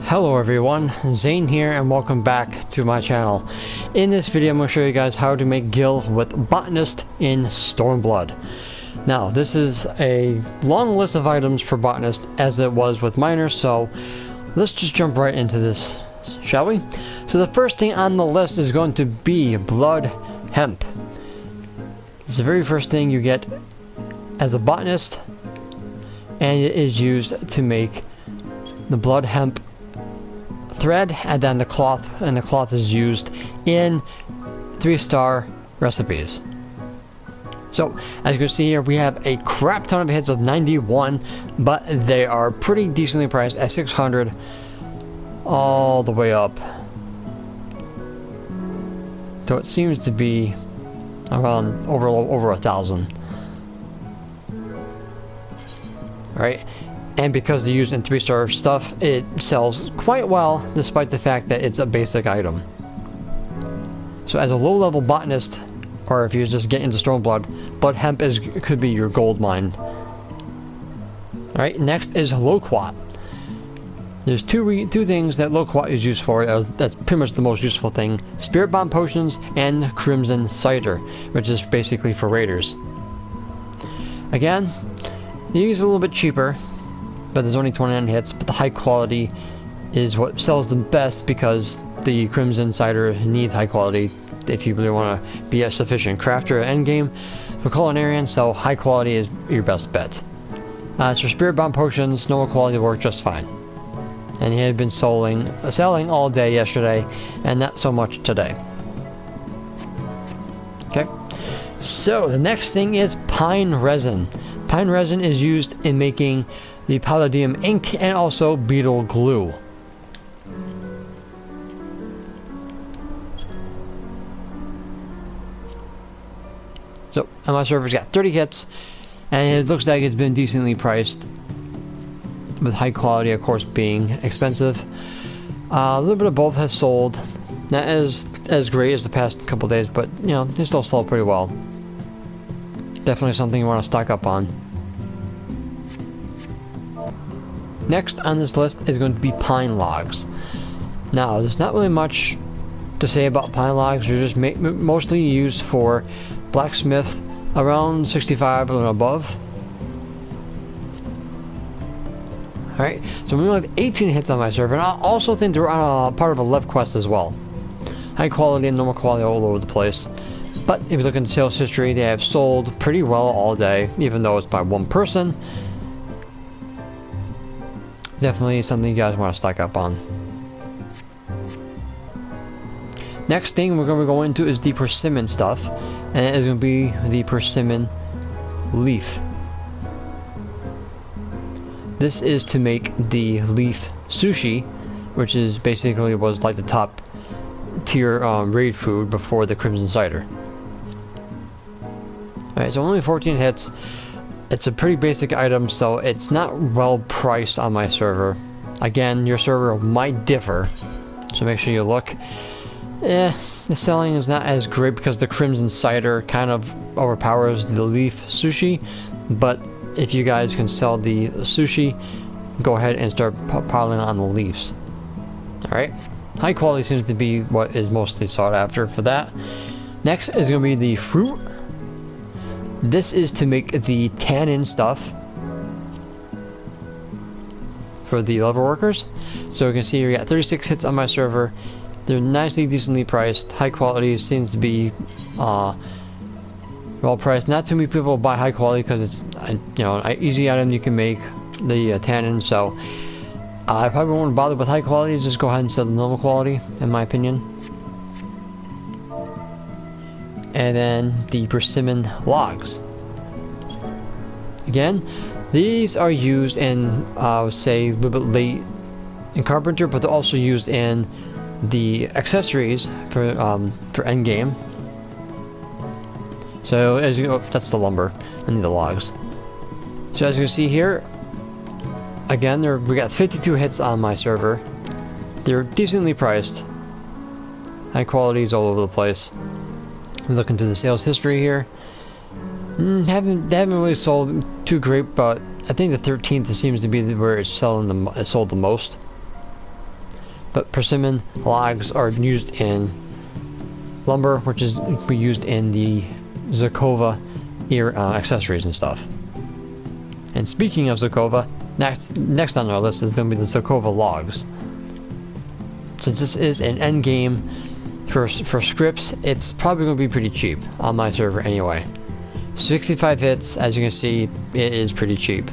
Hello everyone, Zane here and welcome back to my channel. In this video I'm going to show you guys how to make gil with botanist in Stormblood. Now this is a long list of items for botanist as it was with miners, so let's just jump right into this, shall we? So the first thing on the list is going to be blood hemp. It's the very first thing you get as a botanist, and it is used to make the blood hemp thread and then the cloth, and the cloth is used in 3-star recipes. So as you can see here, we have a crap ton of hits of 91, but they are pretty decently priced at 600 all the way up. So it seems to be around over 1,000. Right? And because they're used in 3-star stuff, it sells quite well despite the fact that it's a basic item. So as a low-level botanist, or if you just get into Stormblood, blood hemp could be your gold mine. Alright, next is Loquat. There's two things that Loquat is used for. That's pretty much the most useful thing. Spirit bomb potions and crimson cider, which is basically for raiders. Again, these are a little bit cheaper, but there's only 29 hits, but the high quality is what sells them best because the crimson cider needs high quality if you really want to be a sufficient crafter at endgame for culinarian, so high quality is your best bet. As for spirit bomb potions, normal quality work just fine. And he had been selling all day yesterday, and not so much today. Okay, so the next thing is pine resin. Pine resin is used in making the palladium ink and also beetle glue. So on my server's got 30 hits, and it looks like it's been decently priced, with high quality of course being expensive. A little bit of both has sold, not as great as the past couple days, but you know, they still sold pretty well. Definitely something you want to stock up on. Next on this list is going to be pine logs. Now, there's not really much to say about pine logs. They're just mostly used for blacksmith around 65 and above. Alright, so we only have 18 hits on my server, and I also think they're on a part of a lev quest as well. High quality and normal quality all over the place. But if you look into sales history, they have sold pretty well all day, even though it's by one person. Definitely something you guys want to stock up on. Next thing we're going to go into is the persimmon stuff, and it is going to be the Persimmon Leaf. This is to make the leaf sushi, which is basically was like the top tier raid food before the crimson cider. Alright, so only 14 hits. It's a pretty basic item, so it's not well priced on my server. Again, your server might differ, so make sure you look. The selling is not as great because the crimson cider kind of overpowers the leaf sushi, but if you guys can sell the sushi, go ahead and start piling on the leaves. Alright, high quality seems to be what is mostly sought after for that. Next is going to be the fruit. This is to make the tannin stuff for the level workers. So you can see we got 36 hits on my server. They're nicely, decently priced. High quality seems to be well priced. Not too many people buy high quality because it's an easy item you can make, the tannin. So I probably won't bother with high quality. Just go ahead and sell the normal quality, in my opinion. And then the persimmon logs. Again, these are used in, I would say, a little bit late in carpenter, but they're also used in the accessories for endgame. So as you know, that's the lumber and the logs. So as you can see here, again, we got 52 hits on my server. They're decently priced. High quality is all over the place. Look into the sales history here. They haven't really sold too great, but I think the 13th seems to be where it's sold the most. but persimmon logs are used in lumber, which is used in the Zakova ear accessories and stuff. And speaking of Zakova, next on our list is going to be the Zakova logs. Since this is an end game for scripts, it's probably going to be pretty cheap on my server anyway. 65 hits, as you can see, it is pretty cheap.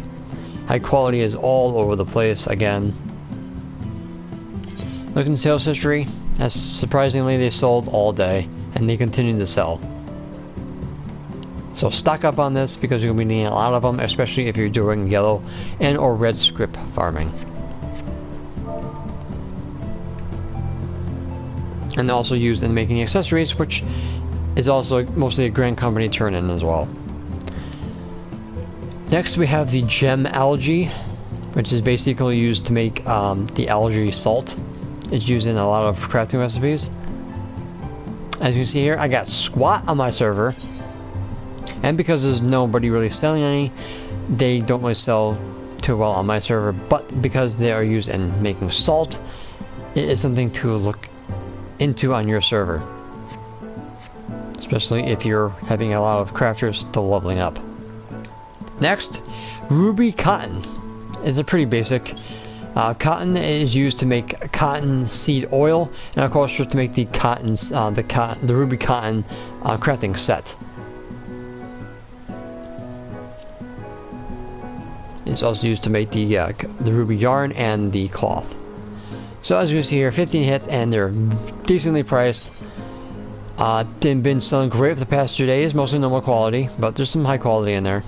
High quality is all over the place again. Looking at sales history, as surprisingly they sold all day, and they continue to sell. So stock up on this because you're going to be needing a lot of them, especially if you're doing yellow and or red script farming. And they're also used in making accessories, which is also mostly a Grand Company turn-in as well. Next we have the gem algae, which is basically used to make the algae salt. It's used in a lot of crafting recipes. As you can see here, I got squat on my server, and because there's nobody really selling any, they don't really sell too well on my server, but because they are used in making salt, it is something to look into on your server, especially if you're having a lot of crafters still leveling up. Next, ruby cotton is a pretty basic. Cotton is used to make cotton seed oil, and of course to make the the ruby cotton crafting set. It's also used to make the ruby yarn and the cloth. So as you can see here, 15 hits, and they're decently priced. They've been selling great for the past 2 days, mostly normal quality, but there's some high quality in there.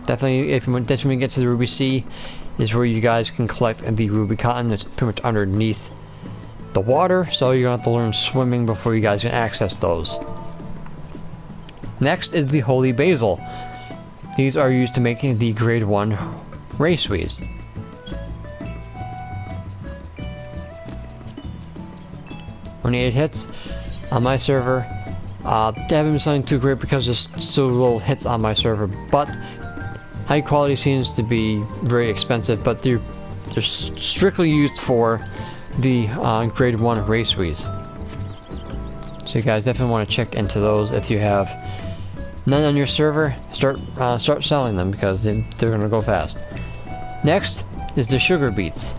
Definitely, that's when we get to the ruby sea, is where you guys can collect the ruby cotton. That's pretty much underneath the water, so you're gonna have to learn swimming before you guys can access those. Next is the holy basil. These are used to make the grade 1 raceweeds. Only 8 hits on my server. They haven't been selling too great because there's so little hits on my server, but high quality seems to be very expensive, but they're strictly used for the grade 1 raceweeds. So you guys definitely want to check into those. If you have none on your server, start selling them because they're going to go fast. Next is the sugar beets.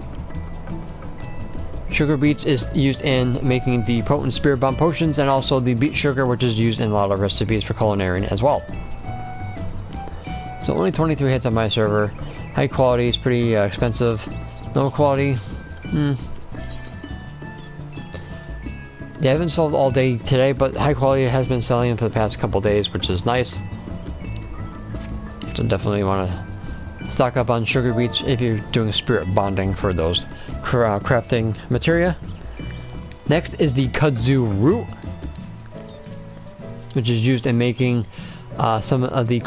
Sugar beets is used in making the potent spirit bomb potions, and also the beet sugar, which is used in a lot of recipes for culinary as well. So only 23 hits on my server. High quality is pretty expensive. Low quality, they haven't sold all day today, but high quality has been selling for the past couple days, which is nice. So definitely want to stock up on sugar beets if you're doing spirit bonding for those crafting materia. Next is the kudzu root, which is used in making some of the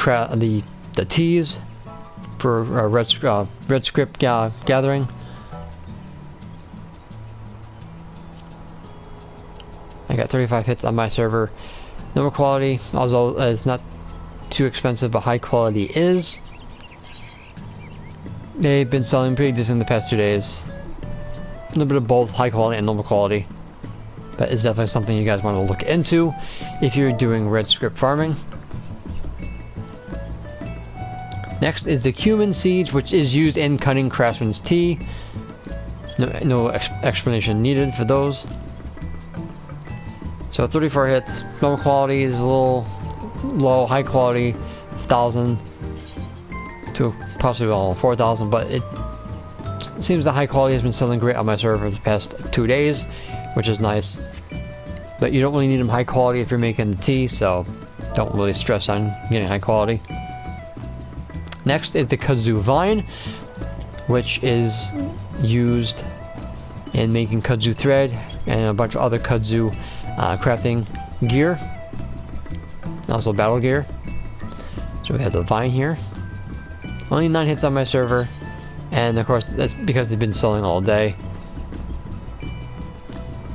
teas for red script gathering. I got 35 hits on my server. Normal quality, although it's not too expensive, but high quality is. They've been selling pretty decent in the past 2 days. A little bit of both high quality and normal quality. But it's definitely something you guys want to look into if you're doing red script farming. Next is the cumin seeds, which is used in cutting craftsman's tea. No explanation needed for those. So 34 hits. Normal quality is a little low. High quality, 1,000 to possibly 4,000. But it seems the high quality has been selling great on my server for the past 2 days, which is nice. But you don't really need them high quality if you're making the tea, so don't really stress on getting high quality. Next is the kudzu vine, which is used in making kudzu thread and a bunch of other kudzu crafting gear, also battle gear. So we have the vine here. Only 9 hits on my server, and of course that's because they've been selling all day.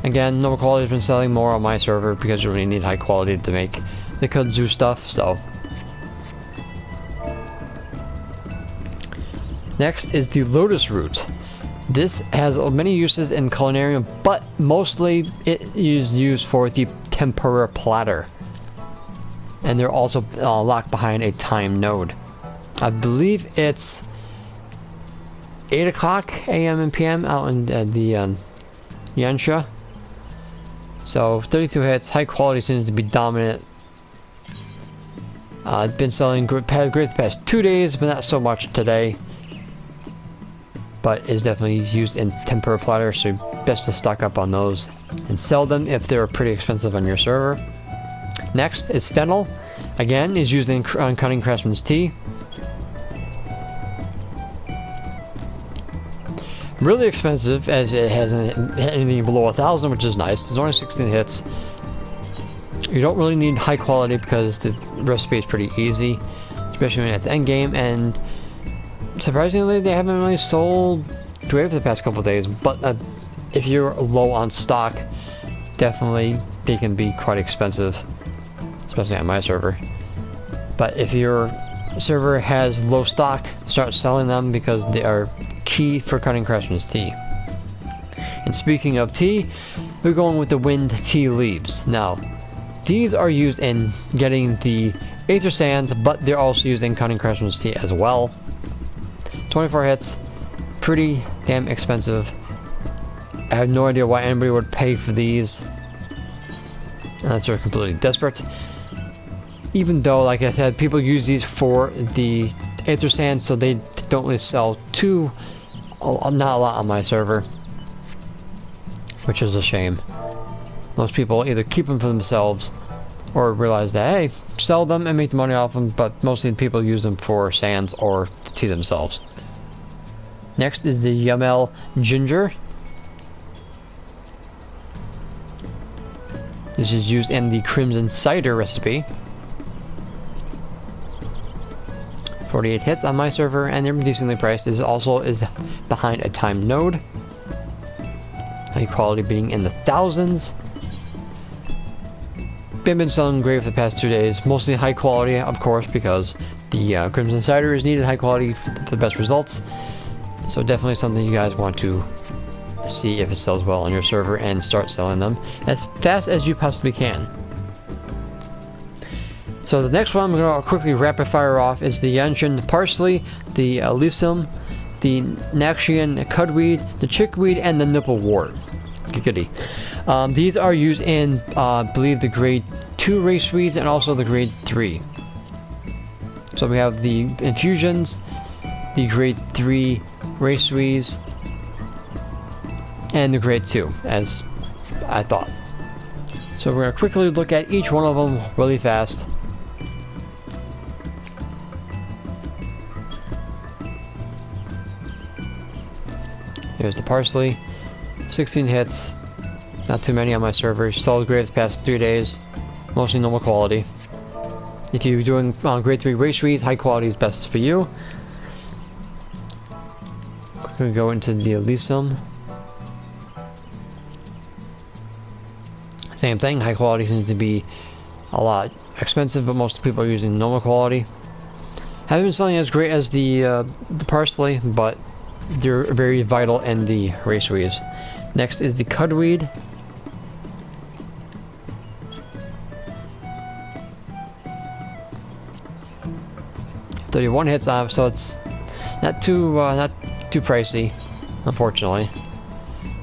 Again, normal quality has been selling more on my server because you really need high quality to make the kudzu stuff. So next is the lotus root. This has many uses in culinary, but mostly it is used for the tempura platter. And they're also locked behind a time node. I believe it's 8 o'clock a.m. and p.m. out in the Yansha. So 32 hits, high quality seems to be dominant. It's been selling great the past 2 days, but not so much today. But is definitely used in tempura platter, so best to stock up on those and sell them if they're pretty expensive on your server. Next is fennel. Again, is used in cutting craftsman's tea. Really expensive, as it hasn't hit anything below 1,000, which is nice. There's only 16 hits. You don't really need high quality because the recipe is pretty easy, especially when it's endgame. And surprisingly, they haven't really sold great for the past couple days. But if you're low on stock, definitely they can be quite expensive, especially on my server. But if your server has low stock, start selling them because they are key for cutting craftsman's tea. And speaking of tea, we're going with the wind tea leaves. Now, these are used in getting the aether sands, but they're also used in cutting craftsman's tea as well. 24 hits, pretty damn expensive. I have no idea why anybody would pay for these unless they're completely desperate. Even though, like I said, people use these for the aether sands, so they don't really sell not a lot on my server, which is a shame. Most people either keep them for themselves or realize that, hey, sell them and make the money off them, but mostly people use them for sands or tea themselves. Next is the Yamel ginger. This is used in the crimson cider recipe. 48 hits on my server, and they're decently priced. This also is behind a time node. High quality being in the thousands. They've been selling great for the past 2 days. Mostly high quality, of course, because the crimson cider is needed high quality for the best results. So definitely something you guys want to see if it sells well on your server and start selling them as fast as you possibly can. So the next one I'm going to quickly rapid fire off is the Yanshan parsley, the lysum, the Naxian cutweed, the chickweed, and the nipplewort. Giggity. These are used in, I believe, the grade 2 race weeds and also the grade 3. So we have the infusions, the grade 3 race weeds, and the grade 2, as I thought. So we're going to quickly look at each one of them really fast. Here's the parsley. 16 hits. Not too many on my server. Sold great the past 3 days. Mostly normal quality. If you're doing grade 3 race weeds, high quality is best for you. Quickly go into the lysum. Same thing. High quality seems to be a lot expensive, but most people are using normal quality. Haven't been selling as great as the parsley, but they're very vital in the race weeds. Next is the cutweed. $31 hits off, so it's not too pricey, unfortunately.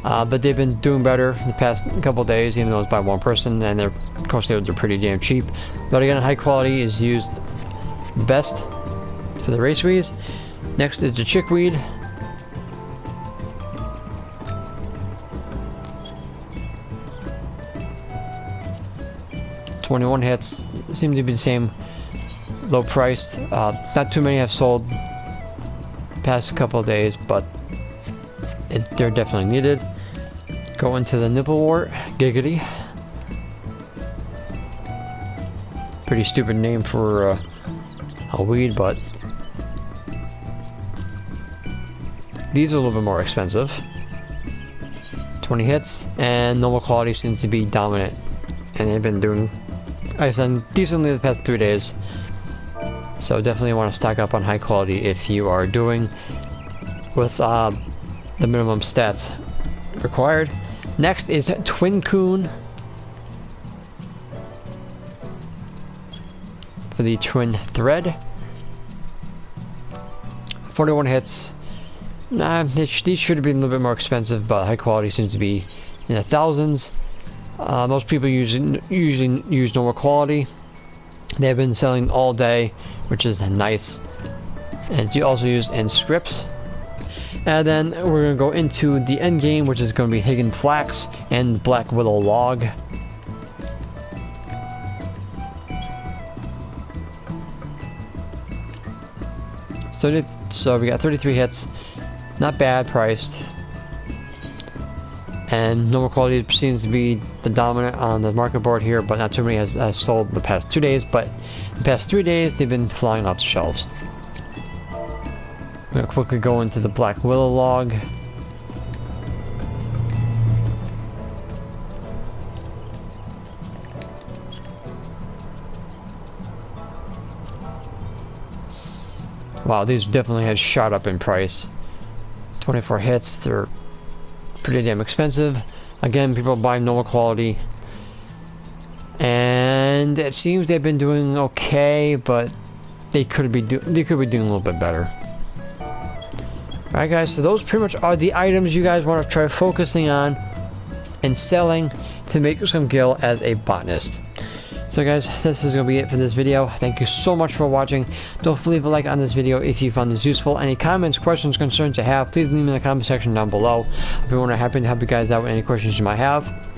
But they've been doing better the past couple days, even though it's by one person, and of course they're pretty damn cheap. But again, high quality is used best for the race weeds. Next is the chickweed. $21 hits, seem to be the same, low priced. Not too many have sold past couple of days, but they're definitely needed. Go into the nipplewort, giggity. Pretty stupid name for a weed, but these are a little bit more expensive. 20 hits, and normal quality seems to be dominant, and they've been doing, I said, decently the past 3 days. So definitely want to stock up on high quality if you are doing with the minimum stats required. Next is Twin Coon for the Twin Thread. 41 hits. Nah, these should have been a little bit more expensive, but high quality seems to be in the thousands. Most people usually use normal quality. They've been selling all day, which is nice. And it's also used in scripts. And then we're going to go into the end game, which is going to be Hidden Flax and Black Willow Log. So we got 33 hits. Not bad priced. And normal quality seems to be the dominant on the market board here, but not too many has sold the past 2 days, but the past 3 days they've been flying off the shelves. I'm going to quickly go into the Black Willow Log. Wow, these definitely had shot up in price. 24 hits, they're pretty damn expensive. Again, people buy normal quality. And it seems they've been doing okay, but they could be doing a little bit better. Alright guys, so those pretty much are the items you guys want to try focusing on and selling to make some gil as a botanist. So guys, this is going to be it for this video. Thank you so much for watching. Don't forget to leave a like on this video if you found this useful. Any comments, questions, concerns you have, please leave them in the comment section down below. I'll be more than happy to help you guys out with any questions you might have.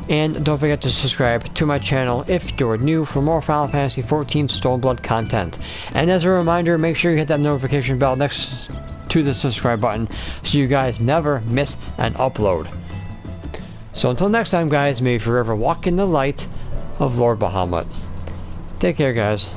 And don't forget to subscribe to my channel if you're new for more Final Fantasy XIV Stormblood content. And as a reminder, make sure you hit that notification bell next to the subscribe button so you guys never miss an upload. So until next time guys, may you forever walk in the light of Lord Bahamut. Take care guys.